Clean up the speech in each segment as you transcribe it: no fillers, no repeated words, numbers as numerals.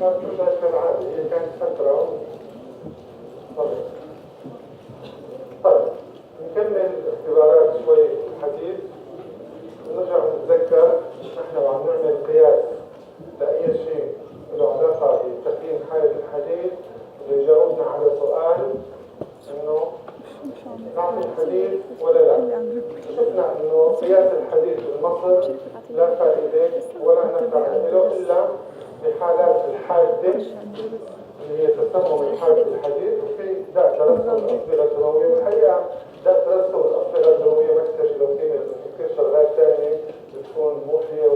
ما ترجع كالعادة، هي كانت فترة. طيب نكمل اختبارات شوي الحديد. نرجع نتذكر نحن وعم نعمل قياس لأي شيء له علاقة بتقييم حالة الحديد، اللي جاوبنا على سؤال إنه نعطي الحديد ولا لا. شفنا إنه قياس الحديد بالمصل لا فائدة ولا نفع له إلا بحالات الحادة اللي هي تسمى من حالة الحديد، وفي داء ترسب الأصبغة الدموية. والحقيقة داء ترسب الأصبغة الدموية مكتشف لو كثير شغلات ثانية بتكون موحية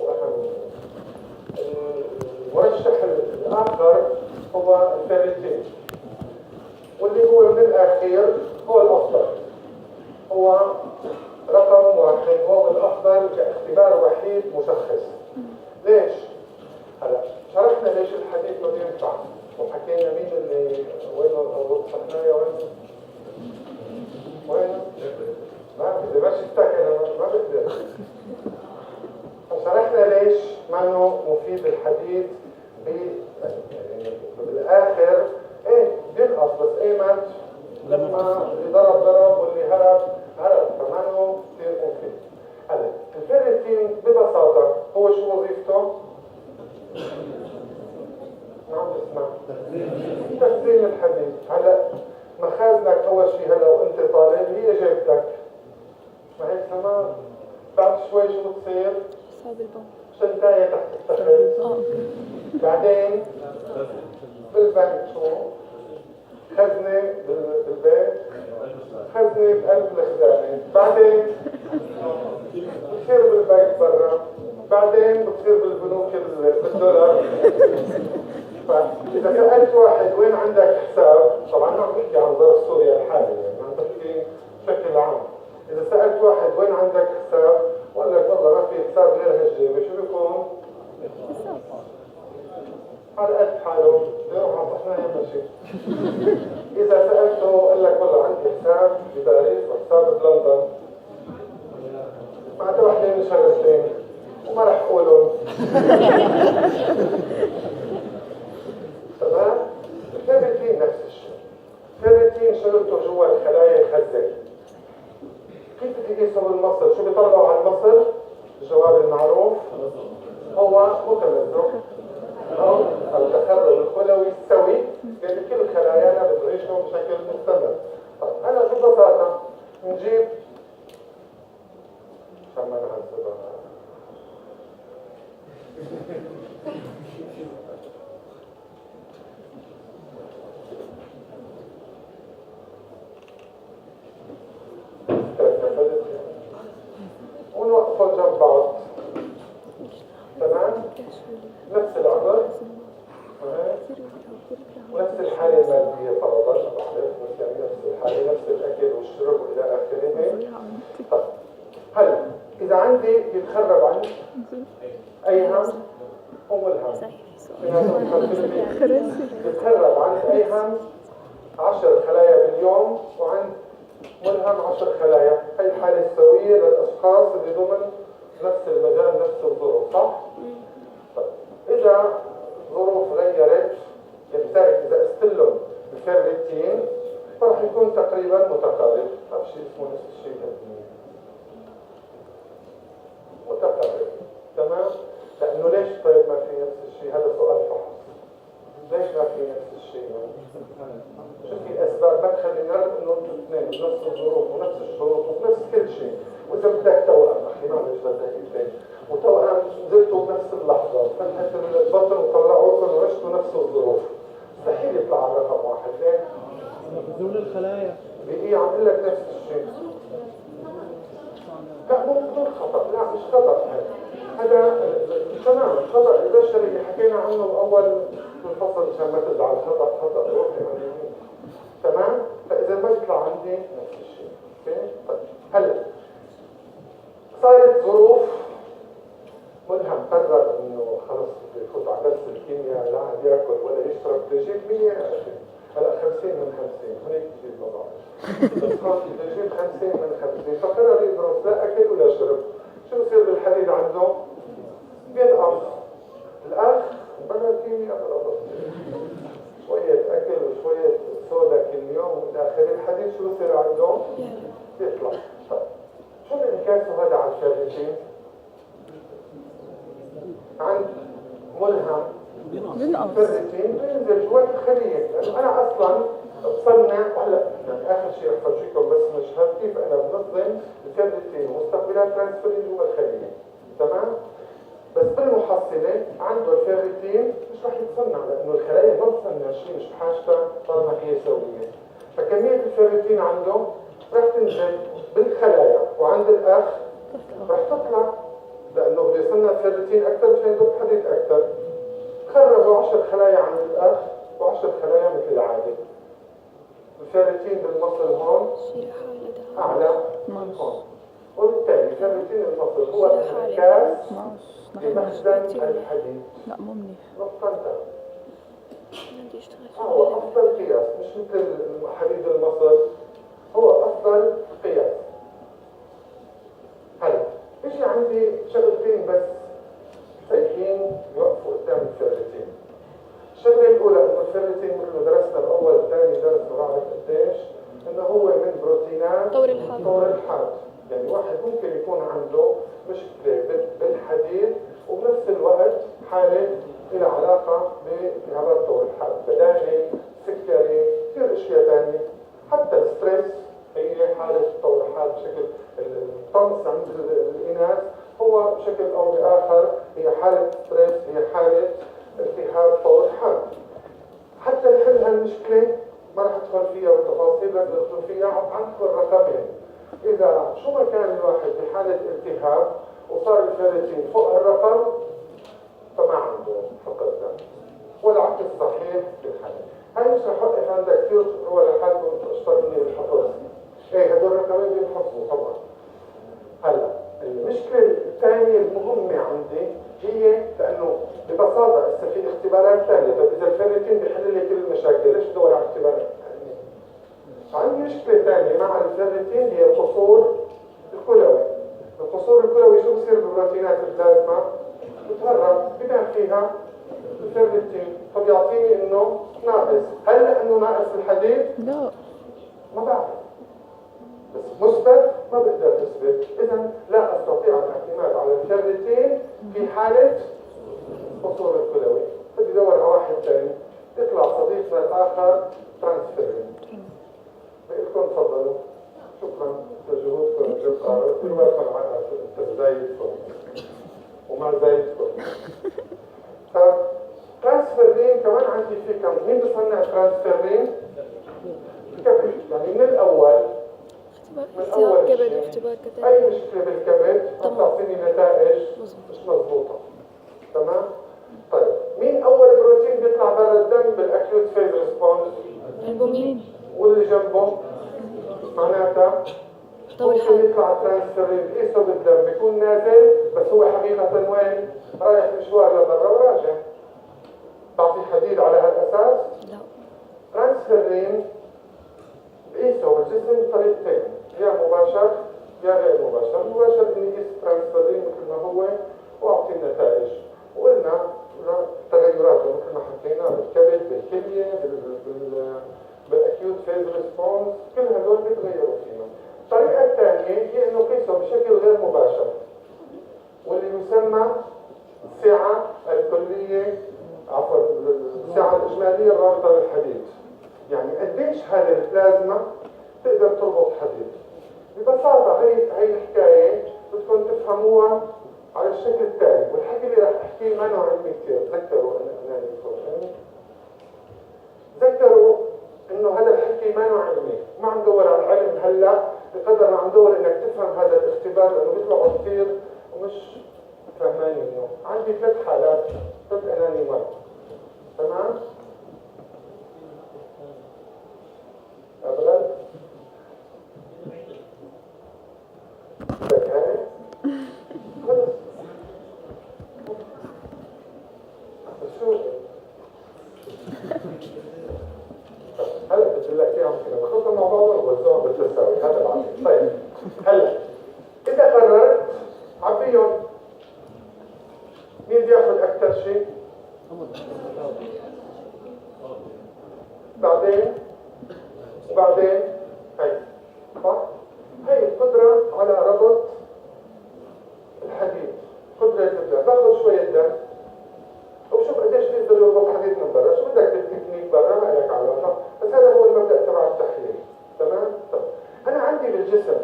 وأهم. المرشح الآخر هو الفيريتين، واللي هو من الأخير هو الأفضل، هو رقم واحد، هو الأفضل كاختبار وحيد مشخص. ليش؟ هلا شرحنا ليش الحديد ما بينفع، وحكينا مين اللي وينه صحنايا وينه ما إذا ما شفتك أنا ما بقدر. شرحنا ليش ما إنه مفيد الحديد يعني بالآخر إيه بينقص، بس أيمن لما اللي ضرب واللي هرب فما إنه كثير مفيد. هلا الفيريتين ببساطة هو شو وظيفته؟ ما عم تسمع. تخزين الحديد. هلا مخازنك اول شيء هلا وانت طالب هي جيبتك، ما هيك تمام. بعد شوي شو بتصير؟ شنطايه تحت التخت. بعدين بالبنك شو؟ خزنه بالبيت، خزنه بقلب الخزانه. بعدين بتصير بالبنك برا، بعدين بتصير بالبنوك بالدولار. فإذا سألت واحد وين عندك حساب، طبعا ما عم بحكي عن ظرف سوريا الحالي، يعني عم بحكي بشكل عام. إذا سألت واحد وين عندك حساب وقال لك والله ما في حساب غير هالجيبة، شو بيكون؟ على قد حاله بيروح على صحنايا ماشي. إذا سألته قال لك والله عندي حساب بباريس وحساب بلندن، بعد واحدة من شغلتين وما رح أقولهم. تمام؟ الفيريتين نفس الشيء. الفيريتين شغلته جوا الخلايا يخزن. كيف بتقيسه بالمصل؟ شو بيطلعوا على المصل؟ الجواب المعروف هو متمزق أو التخرج الخلوي السوي، يعني كل خلايانا بتعيشه بشكل مستمر. طيب أنا ببساطة نجيب عشان ما نعذبها. ونوقفه جنب بعض. تمام؟ نفس العمر ونفس الحالة المادية فرضا، بس يعني نفس الحالة، نفس الأكل والشرب وإلى آخره. طيب هلا إذا عندي بيتخرب عن أي هم وملهم، بيتخرب عن أي هم 10 خلايا باليوم وعند ملهم 10 خلايا. هي الحالة السوية للأشخاص اللي ضمن نفس المجال نفس الظروف، صح؟ طيب إذا ظروف غيرت يمتلك، إذا استلم الفيريتين فرح يكون تقريبا متقارب. ما في شيء اسمه نفس الشيء متقارب. تمام؟ لأنه ليش طيب ما في نفس الشيء؟ هذا سؤال فحص. ليش ما في نفس الشيء؟ شو في أسباب ما تخلي نعرف إنه الاثنين بنفس الظروف ونفس الشروط ونفس كل شيء. وإذا بدك توأم، أخي معلش بدك اثنين وتوأم زلتوا بنفس اللحظة فتحت البطن وطلعوكم وعشتوا نفس الظروف، مستحيل يطلع على رقم واحد. ليه؟ بدون الخلايا. بيجي عم يقول لك نفس الشيء. لا مو بدون خطأ، لا مش خطأ هذا تمام. الخطأ البشري اللي حكينا عنه بأول الفصل عشان ما تزعل، خطأ روحي يعني. تمام؟ فإذا ما يطلع عندي نفس الشيء. اوكي؟ طيب هلا صارت ظروف ملهم قرر انه خلص بده يفوت على درس الكيمياء، لا عاد ياكل ولا يشرب، بده يجيب 100 يا اخي. هلا 50 من 50 هيك بتصير الوضع. بس خلص بده يجيب 50 من 50 فقرر يدرس لا اكل ولا شرب. شو بصير بالحديد عنده؟ بينقص. الاخ بلا كيمياء بلا الحديد شو بصير عنده؟ يطلع. طيب شو اللي انعكاسه هذا على الفيرتين؟ عند ملهم فيرتين بينزل جوات الخلية، لأنه أنا أصلاً بصنع وهلا يعني آخر شيء رح أفرجيكم بس مشهد كيف أنا بنظم الفيرتين ومستقبلات ترانسفيرين جوا الخلية، تمام؟ بس بالمحصلة عنده الفيرتين مش رح يتصنع لأنه الخلايا ما بتصنع شيء مش بحاجتها طالما هي سوية، فكمية الفيرتين عنده رح تنزل بالخلايا وعند الأخ رح تطلع لأنه بده يصنع فيرتين أكثر مشان يضب حديد أكثر. خربوا 10 خلايا عند الأخ و10 خلايا مثل العادة. الفيرتين بالمصل هون أعلى من هون، وبالتالي فيرتين المصل هو الانعكاس لمخزن الحديد. لا مو منيح. نقطة انتهت. هو أفضل قياس مش مثل حديد المصل، هو أفضل قياس. هلا بيجي عندي شغلتين بس سيئين يوقفوا قدام الفيرتين. الشغلة الأولى إنه الفيرتين مثل ما درسنا الأول الثاني درس بعرف قديش إنه هو من بروتينات طور الحاد. يعني واحد ممكن يكون عنده مشكلة بالحديد وبنفس الوقت حالة لها علاقة بالتهابات طور الحاد، بداني، سكري، كثير أشياء ثانية، حتى الستريس هي حالة طور الحاد بشكل الطمس عند الإناث هو بشكل أو بآخر هي حالة ستريس، هي حالة التهاب طور الحاد. حتى نحل هالمشكلة ما رح أدخل فيها بالتفاصيل، بس أدخل فيها عن الرقمين. إذا شو ما كان الواحد بحالة التهاب وصار الفيرتين فوق الرقم فما عنده فقد دم، والعكس صحيح في الحالة. هاي مش رح أوقف عندها كثير هو لحالكم أشطر مني بالحفظ. إيه هدول الرقمين بينحفظوا طبعا. هلا المشكلة الثانية المهمة عندي هي لأنه ببساطة هسه في اختبارات ثانية، طيب إذا الفيرتين بيحل لي كل المشاكل ليش بدور على اختبارات ثانية؟ عندي مشكلة ثانية مع الفيرتين هي القصور الكلوي. القصور الكلوي شو بصير بالبروتينات البلازما؟ بتهرب بنام فيها الفيرتين فبيعطيني إنه ناقص. هل لأنه ناقص الحديد؟ لا ما بعرف، بس مثبت ما بقدر اثبت، اذا لا استطيع الاعتماد على الفيرتين في حاله قصور الكلوي. بدي ادور على واحد ثاني يطلع صديقنا الاخر ترانسفيرين. بقول تفضلوا، شكرا لجهودكم الجبارة، كل ما يكون معنا زايدكم وما زايدكم. ترانسفيرين كمان عندي في كم مين بصنع ترانسفيرين؟ كبد. يعني من الاول أي مشكلة بالكبد هتعطيني نتائج مش مضبوطة. تمام؟ طيب مين أول بروتين بيطلع برا الدم بالأكيوت فيز ريسبونس؟ البومين. واللي جنبه معناتها ممكن يطلع ترانسفيرين قيسه بالدم بيكون نازل بس هو حقيقة وين؟ رايح مشوار لبرا وراجع. بعطي حديد على هالأساس؟ لا. ترانسفيرين بقيسه بالجسم بطريقتين، يا مباشر يا غير مباشر. مباشر اني قيس ترانسفيرين مثل ما هو واعطي النتائج، وقلنا تغيراته مثل ما حكينا بالكبد بالكليه بالاكيوت فيز ريسبونس، كل هدول بيتغيروا فيهم. الطريقه الثانيه هي انه قيسه بشكل غير مباشر واللي يسمى السعه الكليه، عفوا السعه الاجماليه الرابطه للحديد. يعني قديش هذه البلازما تقدر تربط حديد. ببساطة هي الحكاية بدكم تفهموها على الشكل التالي، والحكي اللي رح احكيه ما نوع علمي كثير. تذكروا تذكروا انه هذا الحكي ما نوع علمي، ما عم ندور على العلم هلا بقدر ما عم ندور انك تفهم هذا الاختبار لانه بيطلعوا كثير ومش فهمانين منه. عندي 3 حالات 3 انانيمات. تمام؟ أبغى ذكاء خلص شو هلا بدي لك اياهم كده بخلصهم مع بعض وبوزعهم بالتساوي. هذا بعدين. طيب هلا اذا قررت عبيهم مين بياخذ اكثر شيء؟ بعدين وبعدين هي شويه دم وشوف قديش بيقدر يربط حديد من برا. شو بدك بالتكنيك برا ما لك علاقه، بس هذا هو المبدا تبع التحليل. تمام؟ طب انا عندي بالجسم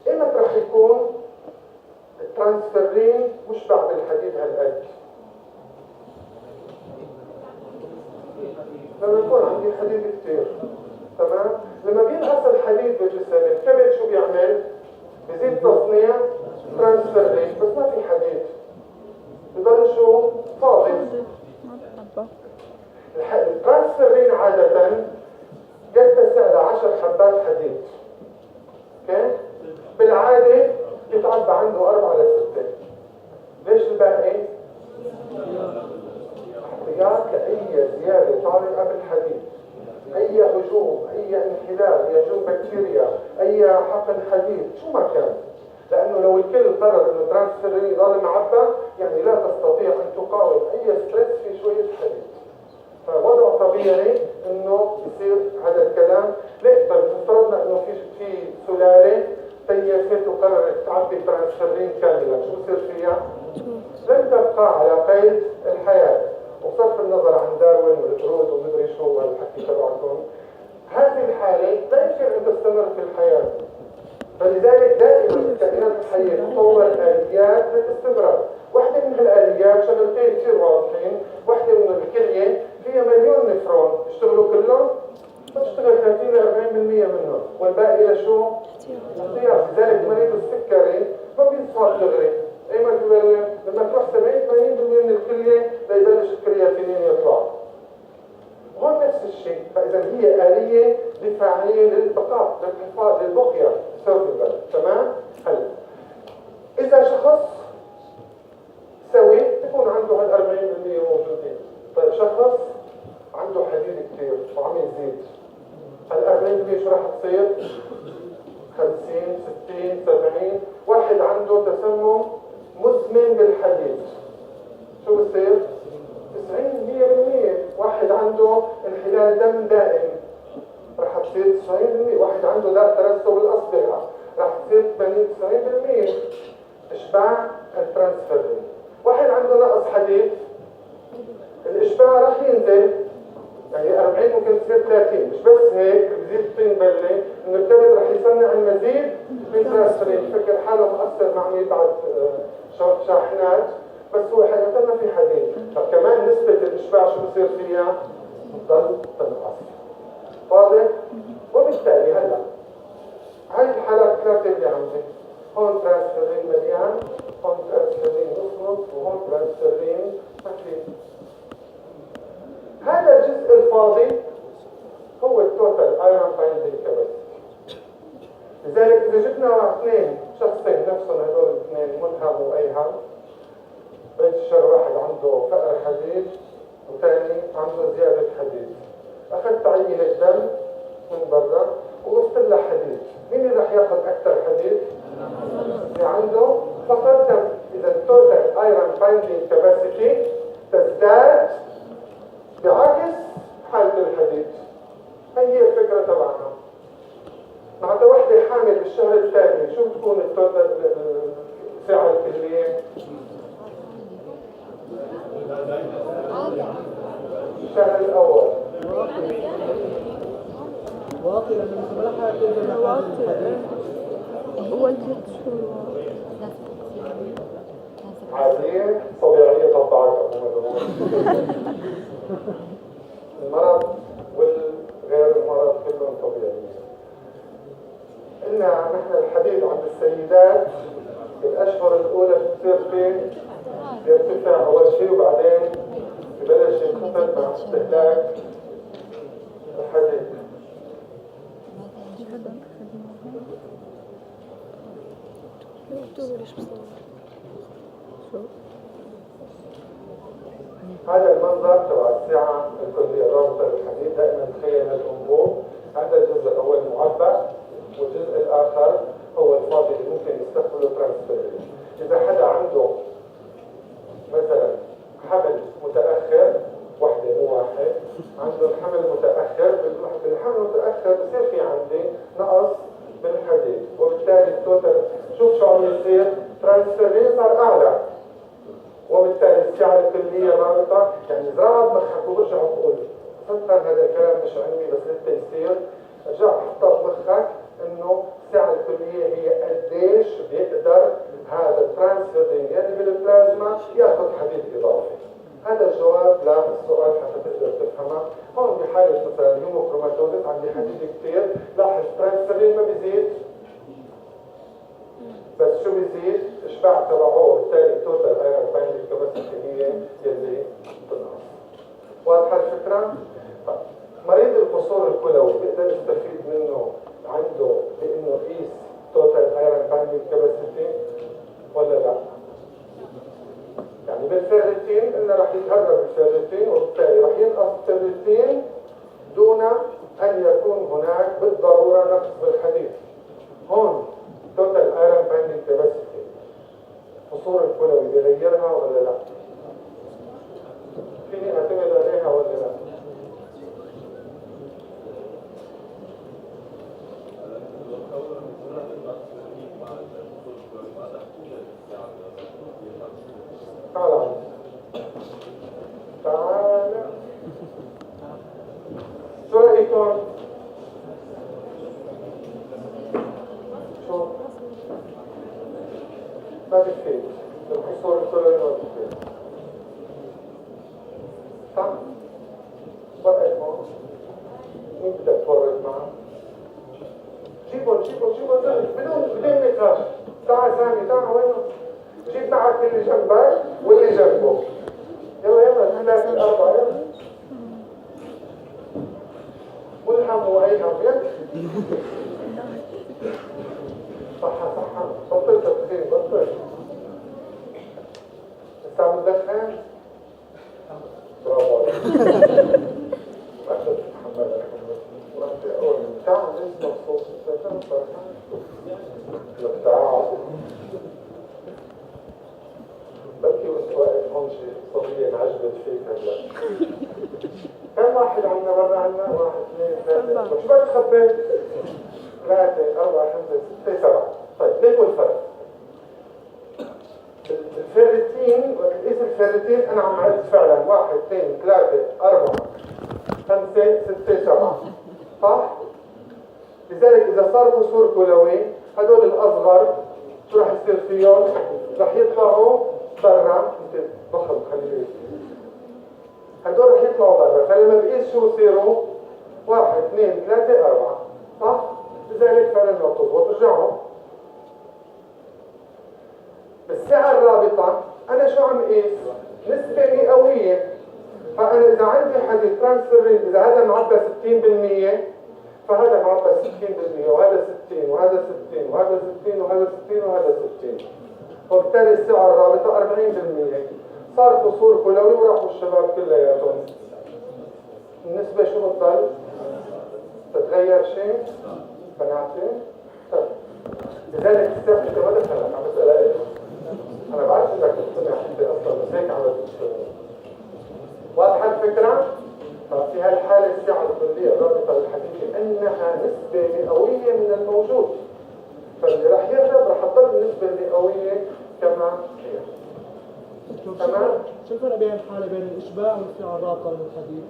ايمتى رح يكون الترانسفيرين مشبع بالحديد هالقد؟ لما يكون عندي حديد كثير. تمام؟ لما بينقص الحديد بالجسم الكبد شو بيعمل؟ بزيد تصنيع ترانسفيرين، بس ما في حديد، بضل شو؟ فاضي. الترانسفيرين عادة يتسع ل 10 حبات حديد. اوكي؟ بالعادة يتعبى عنده 4 ل 6. ليش الباقي؟ احتياط لأي زيادة طارئة بالحديد، أي هجوم، أي انحلال، هجوم بكتيريا، أي حقن حديد، شو ما كان. لأنه لو الكل قرر إنه ترانسفيرين يضل معبى، يعني لا تستطيع أن تقاوم أي ستريس في شوية حديد. فوضع طبيعي إنه يصير هذا الكلام. ليه؟ طيب افترضنا إنه في سلالة تيست وقررت تعبي ترانسفيرين كاملا، شو بصير فيها؟ لن تبقى على قيد الحياة. وصرف النظر عن داروين والقرود ومدري شو والحكي تبعكم، هذه الحالة لا يمكن أن تستمر في الحياة. فلذلك دائما الكائنات الحية تطور آليات للاستمرار. واحدة من الآليات شغلتين كثير واضحين. واحدة من الكلية فيها مليون نفرون، يشتغلوا كلهم؟ تشتغل 30 ل 40% منهم، والباقي لشو؟ احتياط. لذلك مريض السكري ما بينصاب دغري. ايمتى ببلش؟ لما تروح 70-80% من الكلية ليبلش الكرياتينين يطلع. هون نفس الشيء. فإذا هي آلية دفاعية للبقاء، للحفاظ، للبقية، سيرفيفال. تمام؟ هلا إذا شخص سوي يكون عنده هال 40% موجودين. طيب شخص عنده حديد كثير وعم يزيد، هال 40% شو راح تصير؟ 50 60 70. واحد عنده تسمم مزمن بالحديد، شو بصير؟ 90-100%. واحد عنده انحلال دم دائم راح تصير 90%. واحد عنده داء ترسب الأصبغة راح تصير 80-90%. إشباع الترانسفيرين. واحد عنده نقص حديد، الإشباع راح ينزل، يعني 40 ممكن تصير 30. مش بس هيك، بزيد الطين بلة إنه الكبد راح يصنع المزيد من ترانسفيرين. فكر حاله مؤثر مع بعد شاحنات، بس هو حقيقة ما في حديد. فكمان نسبة الإشباع شو بصير فيها؟ بتضل تنقص. واضح؟ وبالتالي هلا هاي الحالات الثلاثة اللي عندي، هون ترانسفيرين مليان، هون ترانسفيرين نص، وهون ترانسفيرين خفيف. هذا الجزء الفاضي هو التوتال ايرون بايندينج كاباسيتي. لذلك إذا جبنا اثنين شخصين نفسهم هدول الاثنين ملهم وأيهم، بيت الشر واحد عنده فقر حديد وثاني عنده زيادة حديد، أخذت عينة دم من برا وضفت لها حديد، مين اللي رح ياخذ أكثر حديد؟ اللي عنده فقر دم. إذا التوتال ايرون بايندينج كاباسيتي تزداد بعكس حالة الحديد. هي الفكرة تبعنا. معناتها وحدة حامل بالشهر الثاني شو بتكون التوتال الساعة الكلية؟ الشهر الأول واطي لما المصباح تنزل واطي أول 6 شهور عادية طبيعية طبعاً. المرض والغير المرض كلهم طبيعيين. إن نحن الحديد عند السيدات بالأشهر الأولى بتصير فين؟ يرتفع أول شيء وبعدين يبلش ينخفض مع استهلاك الحديد. هذا المنظر تبع الساعة الكلية الرابطة للحديد. دائما تخيل الأنبوب، هذا الجزء هو المعبأ والجزء الآخر هو الفاضي اللي ممكن يستقبله ترانسفيرين. إذا حدا عنده مثلا حمل متأخر، وحدة مو واحد، عنده الحمل متأخر، بالحمل المتأخر بصير في عندي نقص بالحديد، وبالتالي التوتال شوف شو عم يصير؟ ترانسفيرين صار أعلى، وبالتالي السعة الكلية الرابطة يعني زراعة مخك وبرجع بقول صدقا هذا الكلام مش علمي بس للتيسير ارجع حطها بمخك انه السعة الكلية هي قديش بيقدر هذا الترانسفيرين يلي بالبلازما ياخذ حديد اضافي. هذا الجواب للسؤال حتى تقدر تفهمه. هون بحالة مثلا الهيموكروماتوزيس عندي حديد كثير، لاحظ الترانسفيرين ما بيزيد بس شو بيزيد؟ اشباع تبعه وبالتالي التوتال ايرون بايندينج كاباسيتي هي يلي بتنقص. واضحة الفكرة؟ طيب مريض القصور الكلوي بيقدر يستفيد منه عنده بانه يقيس توتال ايرون بايندينج كاباسيتي ولا لا؟ يعني بالفيرتين قلنا رح يتهرب الفيرتين وبالتالي رح ينقص الفيرتين دون ان يكون هناك بالضرورة نقص بالحديد. هون توتال ايرون بايندينج كاباسيتي قصور الكلوي بيغيرها ولا لا؟ فيني اعتمد عليها ولا لا؟ تعال تعال شو رأيكم؟ شو؟ ما بتفيد القصور الكلوي ما بتفيد صح؟ رأيكم؟ مين بدك تورط معه؟ جيبوا بدون نقاش. تعال سامي تعال وينه؟ جيب معك اللي جنبك واللي جنبه. يلا هلا الأربعة يلا. ملهم وأيهم يلا. صحة بطل تدخين بطل. لسه عم تدخن؟ برافو عليك. ما قدرت تتحملها. تعال ليش مبسوط؟ انت فرحان؟ لك تعال. بلكي وانت واقف هون شيء صبية انعجبت فيك هلا. كم واحد عنا برا عنا؟ 1 2 3 شو بدك تخبي؟ 3 4 5 6 7. طيب ليكوا الفرق. الفيرتين وقيس الفيرتين انا عم عد فعلا 1 2 3 4 5 6 7 صح؟ لذلك اذا صار قصور كلوي هدول الاصغر شو راح يصير فيهم؟ راح يطلعوا برا. انت ضخم خليه هدول راح يطلعوا برا. فلما بقيس شو يصيروا؟ 1 2 3 4 صح؟ لذلك فعلا لو بتضبط ارجعوا. بالسعة الرابطة أنا شو عم قيس؟ نسبة مئوية. فأنا إذا عندي حديد ترانسفيرين إذا هذا معبى 60% فهذا معبى 60% وهذا 60 وهذا 60 وهذا 60 وهذا 60 وهذا 60. وبالتالي السعة الرابطة 40%. صار قصور كلوي وراحوا الشباب كلياتهم. النسبة شو بتضل؟ تتغير شيء؟ قناعتي؟ طيب لذلك السعة أنت ما دخلك عم بسألها أنا بعرف إنك تقتنع أنت أصلا بس هيك عم بتشتغل. واضحة الفكرة؟ ففي هالحالة السعة الكلية الرابطة للحديد أنها نسبة مئوية من الموجود. فاللي راح يهرب راح تضل النسبة المئوية كما هي. تمام؟ شو الفرق بين الحالة بين الإشباع والسعة الرابطة للحديد؟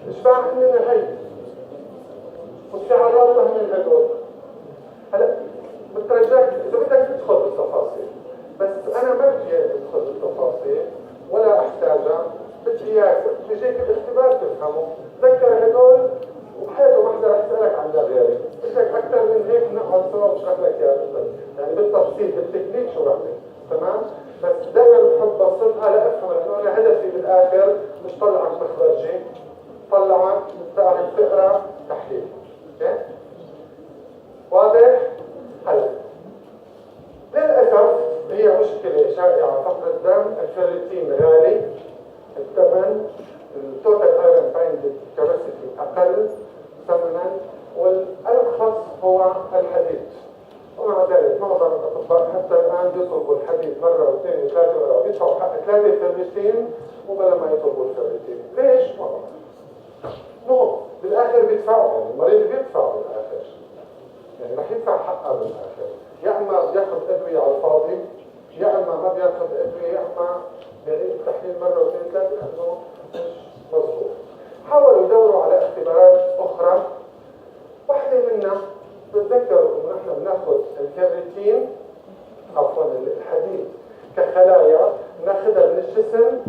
الإشباع هن هي والسعة الرابطة هن هدول. هلا بترجاك إذا بدك تدخل بالتفاصيل بس أنا ما بدي أدخل بالتفاصيل ولا أحتاجها. بدي إياك تجيك الاختبار تفهمه. تذكر هدول وبحياته ما حدا رح يسألك عن ده غيري. بدك أكثر من هيك نقعد سوا واشرح لك إياها يعني بالتفصيل بالتكنيك شو بعمل. تمام؟ بس دائما بحب بسطها لأفهم لأنه أنا هدفي بالآخر مش طلعك مخرجي، طلعك تعرف تقرأ تحليل. اوكي؟ واضح؟ هلا للأسف هي مشكلة شائعة فقر الدم. الفيرتين غالي الثمن، التوتال ايرون بايندينج كاباسيتي أقل ثمنا، والأرخص هو الحديد. ومع ذلك معظم الأطباء حتى الآن بيطلبوا الحديد مرة واثنين وثلاثة ورابعة بيدفعوا حق 3 فيرتين وبلا ما يطلبوا الفيرتين. ليش؟ ما بعرف. مو بالآخر بيدفعوا يعني المريض بيدفع بالآخر. يعني رح يدفع حقها بالآخر. يا اما بياخذ ادويه على الفاضي يا اما ما بياخذ ادويه يا اما بيعيد التحليل مرة واثنين ثلاثة لأنه مش مظبوط. حاولوا يدوروا على اختبارات أخرى، واحدة منها بتذكروا إنه نحن بناخذ الكريتين عفوا الحديد كخلايا ناخذها من الجسم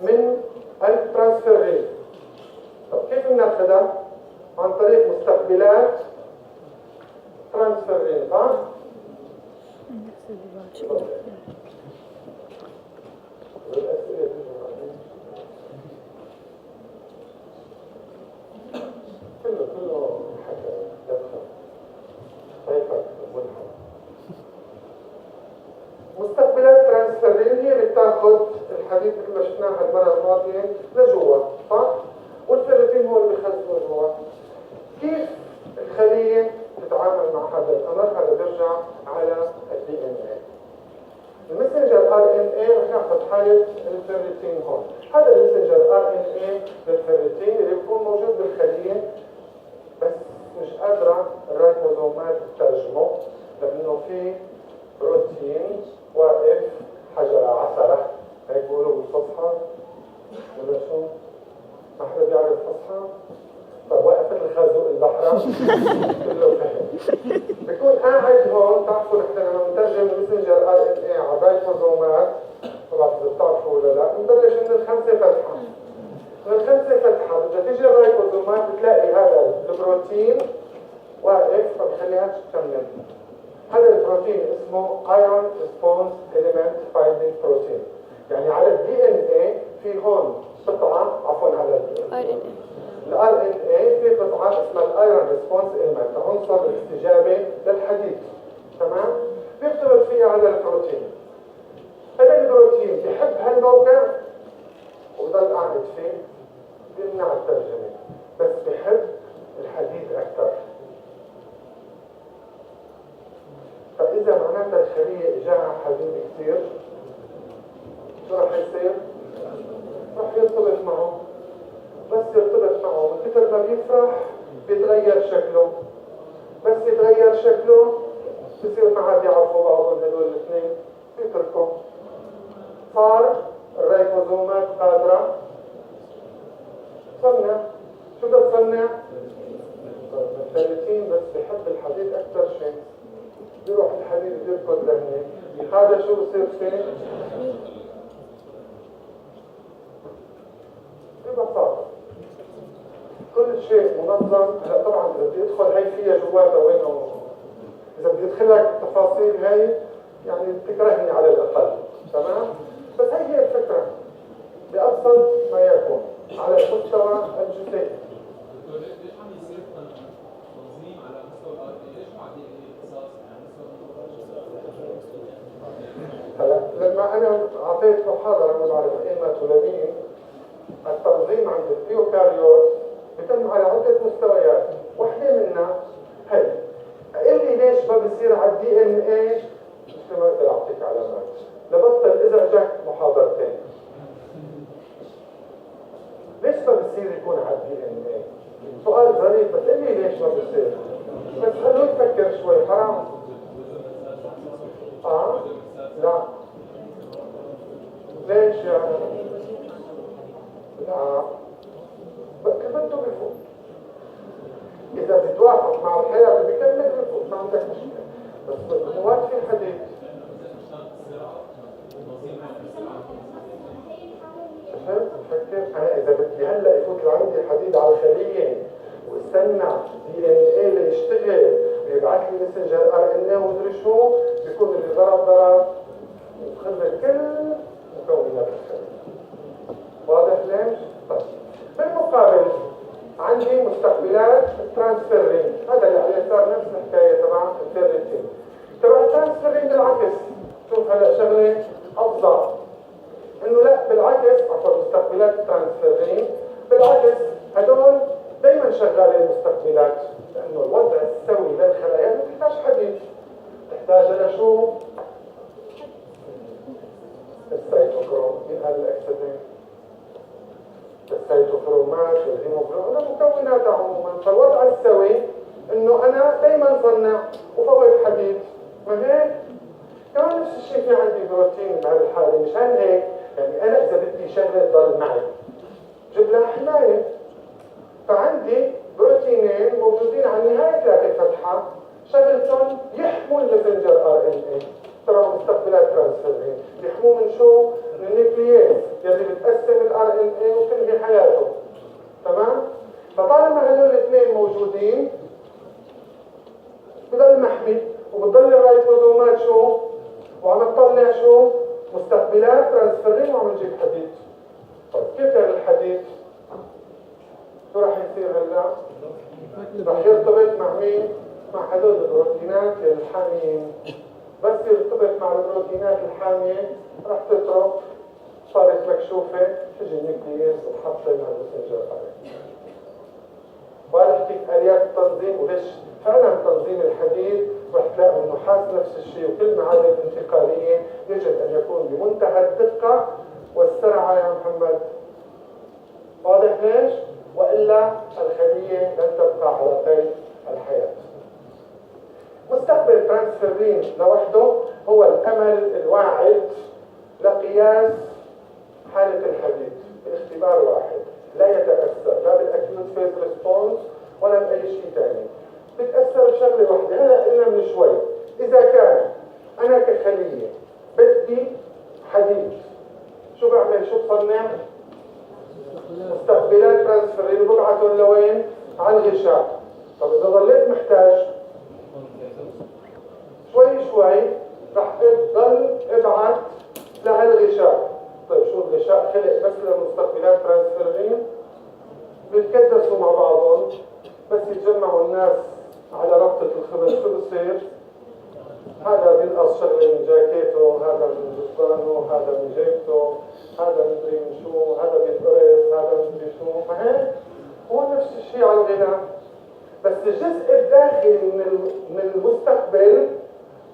من الترانسفيرين. طب كيف بناخذها؟ عن طريق مستقبلات ترانسفيرين، صح؟ الأسئلة كله حكى يدخل طيفك ملحق. مستقبلات ترانسفيرين هي اللي بتاخذ الحديد مثل ما شفناها المرة الماضية لجوا، صح؟ والفيرتين هو اللي بيخزنه جوا. كيف الخلية تتعامل مع هذا الأمر؟ هذا بيرجع على الدي ان اي. المسنجر ار ان اي رح ناخذ حالة الفيرتين هون. هذا المسنجر ار ان اي للفيرتين اللي بيكون موجود بالخلية، بس مش قادرة الرايبوزومات تترجمه لأنه في بروتين واقف حجر عثرة، هيك بيقولوا بالفصحى ولا شو؟ ما حدا بيعرف فصحى؟ طيب واقف مثل خازوق البحرة كله فهم. بيكون قاعد هون، بتعرفوا نحن لما بنترجم المسنجر ار ان اي على الرايبوزومات، ما بعرف اذا بتعرفوا ولا لا، بنبلش من الخمسة فتحة. من الخمسة فتحة بدها تيجي الرايبوزومات بتلاقي هذا البروتين واقف ما بخليهاش تكمل. هذا البروتين اسمه ايرون ريسبونس اليمنت فايندينج بروتين. يعني على الدي ان اي في هون قطعه، عفوا على الار ان اي في قطعه اسمها الايرون ريسبونس اليمنت، عنصر الاستجابه للحديد، تمام؟ بيرتبط فيها هذا البروتين. هذا البروتين بيحب هالموقع وبضل قاعد فيه، بيمنع الترجمه، بس بيحب الحديد اكثر. فإذا معناتها الخلية إجاها حديد كثير، شو رح يصير؟ رح يرتبط معه، بس يرتبط معه من كثر ما بيفرح بيتغير شكله، بس يتغير شكله بصير ما عاد يعرفوا بعضهم هدول الاثنين، بيتركوا. صار الرايبوزومات قادرة تصنع، شو بدها تصنع؟ الكرياتين بس بيحب الحديد أكثر شيء، بيروح الحديد بيركض لهنيك، هذا شو بصير فيه؟ ببساطة كل شيء منظم. هلا طبعا إذا بدي أدخل هي فيها جواتها وينه، إذا بدي أدخلك التفاصيل هي يعني تكرهني على الأقل، تمام؟ بس هي الفكرة بأبسط ما يكون على المستوى الجزئي. ليش عم يصير تنظيم على مستوى الار ان؟ ليش ما عم يصير اختصاص هلا لما انا اعطيت محاضره ما بعرف ايمت ولا مين، التنظيم عند البيوكاريوت بيتم على عده مستويات، وحده منها هي. قل لي ليش ما بصير على الدي ان اي؟ مثل ما قلت اعطيك علامات لبطل ازعجك محاضرتين. ليش ما بصير يكون على الدي ان اي؟ سؤال ظريف، بس قل لي ليش ما بصير؟ بس خلوه يفكر شوي، حرام. لا ليش يعني؟ لا كتبته بفوق، إذا بتوافق مع الحياة اللي بكمل بفوق، ما عندك مشكلة. بس المواد في الحديد شفت؟ بفكر أنا إذا بدي هلا يفوت لعندي حديد على الخلية واستنى دي ان اي ليشتغل ويبعث لي مسنجر ار ان اي ومدري شو، بيكون اللي ضرب يخرب كل مكونات الخلية. واضح ليش؟ طيب بالمقابل عندي مستقبلات الترانسفيرين، هذا اللي على اليسار نفس الحكايه تبع الفيرتين. تبع الترانسفيرين بالعكس، شوف هلا شغله افظع، انه لا بالعكس، عفوا مستقبلات الترانسفيرين بالعكس هدول دائما شغاله المستقبلات، لانه الوضع السوي للخلايا ما بتحتاج حديد، تحتاج لشو؟ السيتوكروم. من هذا الاكسدين السيتوكرومات والهيموجلوبين مكونات عموما. فالوضع السوي انه انا دائما صنع وفوت حديد، ما هيك؟ كمان نفس الشيء في عندي بروتين بهالحاله، مشان هيك يعني أنا إذا بدي شغلة تضل معي جيب لها حماية. فعندي بروتينين موجودين على نهاية الفتحة شغلتهم يحموا المسنجر ار ان اي تبع مستقبلات ترانسفيرين. يحموه من شو؟ من النيوكلييز يلي بتقسم الار ان اي وتنهي حياته. تمام؟ فطالما هدول الاثنين موجودين بضل محمي وبضل الرايبوزومات شو؟ وعم تطلع شو؟ مستقبلات ترانسفيرين وعم نجيب حديد. طيب كيف يعني الحديد؟ شو راح يصير هلا؟ راح يرتبط مع مين؟ مع هدول البروتينات الحاميين. بس يرتبط مع البروتينات الحامية راح تترك صارت مكشوفة تجي النيوكلييز وتحط لها المسنجر ار. واضح كيف آليات التنظيم وليش فعلا تنظيم الحديد رح تلاقي النحاس نفس الشيء وكل معادن انتقالية يجب أن يكون بمنتهى الدقة والسرعة يا محمد. واضح ليش؟ وإلا الخلية لن تبقى على قيد الحياة. مستقبل ترانسفيرين لوحده هو الأمل الواعد لقياس حالة الحديد باختبار واحد لا يتأثر لا بالأكيوت فيز ريسبونس ولا بأي شيء ثاني. بتأثر بشغلة واحدة. هلا قلنا من شوي إذا كان أنا كخلية بدي حديد شو بعمل؟ شو بصنع؟ مستقبلات ترانسفيرين وببعثهم لوين؟ على الغشاء. طب إذا ضليت محتاج شوي شوي رح تضل ابعث لهالغشاء. طيب شو الغشاء خلق بس للمستقبلات ترانسفيرين بيتكدسوا مع بعضهم بس يتجمعوا الناس على ربطة الخبز. شو بصير؟ هذا بينقص شغله من جاكيته، هذا من جسمانه، هذا من جيبته، هذا مدري من شو، هذا بيتقرص، هذا مدري شو. فهيك هو نفس الشيء على الغناء. بس الجزء الداخلي من المستقبل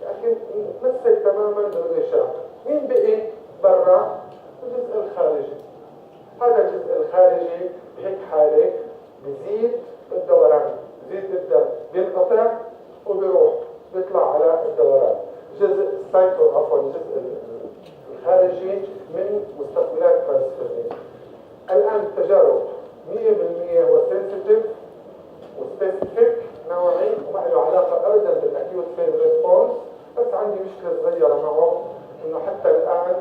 يا اخي متمسك تماما بالغشاء. مين بقي برا؟ الجزء الخارجي. هذا الجزء الخارجي بهيك حاله بزيد الدوران، بزيد الدم، بينقطع وبيروح بيطلع على الدوران. جزء الجزء الخارجي من مستقبلات ترانسفيرين. الآن التجارب 100% هو سنسيتيف وسبيسيفيك نوعي وما له علاقة أبدا بالأكيوت فيز ريسبونس. بس عندي مشكلة صغيرة معه إنه حتى الآن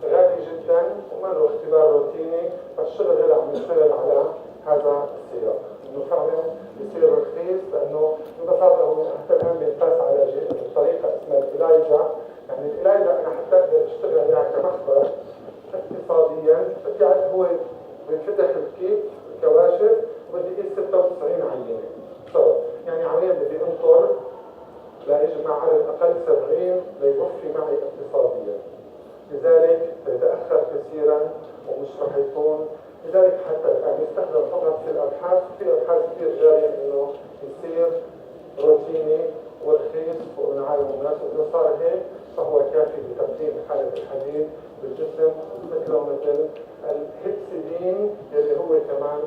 غالي جدا وما له اختبار روتيني. فالشغل هلا عم يشتغل على هذا السياق إنه فعلا بيصير رخيص لأنه ببساطة هو حتى الآن بينقاس على طريقة اسمها الإلايجا. يعني الإلايجا أنا حتى أقدر أشتغل عليها كمخبر اقتصاديا. يعني هو بينفتح الكيك الكواشف وبدي اقيس 96 عينة. يعني عمليا بدي انطر ليجمع على الأقل 70 ليوفي معي اقتصاديا. لذلك سيتأخر كثيرا ومش رح يكون. لذلك حتى الآن يستخدم فقط في الأبحاث. في أبحاث كثير جارية إنه يصير روتيني ورخيص ونعالم الناس. وإذا صار هيك فهو كافي لتقديم حالة الحديد بالجسم مثله مثل الهيبسيدين اللي هو كمان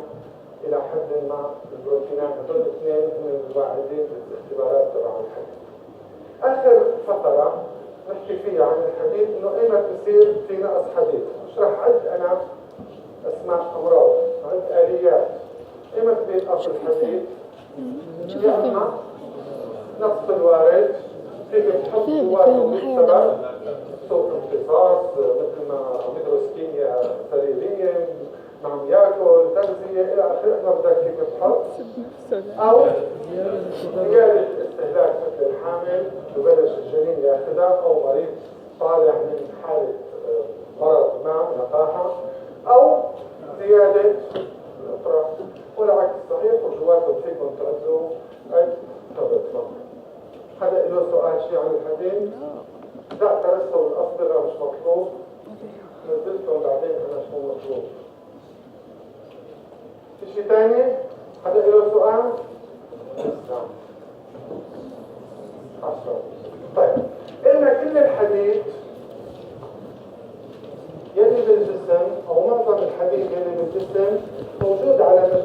إلى حد ما البروتينات. هذول الاثنين من الواعدين بالاختبارات تبع الحديد. آخر فقرة نحكي فيها عن الحديد إنه أيمتى بصير في نقص حديد. مش رح أعد أنا أسماء أمراض، عد آليات. أيمتى بينقص الحديد؟ يا إما نقص الوارد فيك تحط جواته بالسبب سوء امتصاص مثل ما ميدروسكيميا سريرية ما عم ياكل تغذية إلى آخره. ما بدك فيك تحط أو زيادة استهلاك مثل الحامل ببلش الجنين ياخذها أو مريض طالع من حالة مرض ما نقاهة أو زيادة الإطراف. والعكس صحيح وجواتهم فيكم تعدوا أي طبق. هذا له سؤال شيء عن الحديد؟ لا ترسوا الأصبغة مش مطلوب. نزلتهم بعدين أنا شو مطلوب. في شيء ثاني؟ هذا له سؤال؟ نعم. 10. طيب قلنا كل الحديد يلي بالجسم أو معظم الحديد يلي بالجسم موجود على مجموعة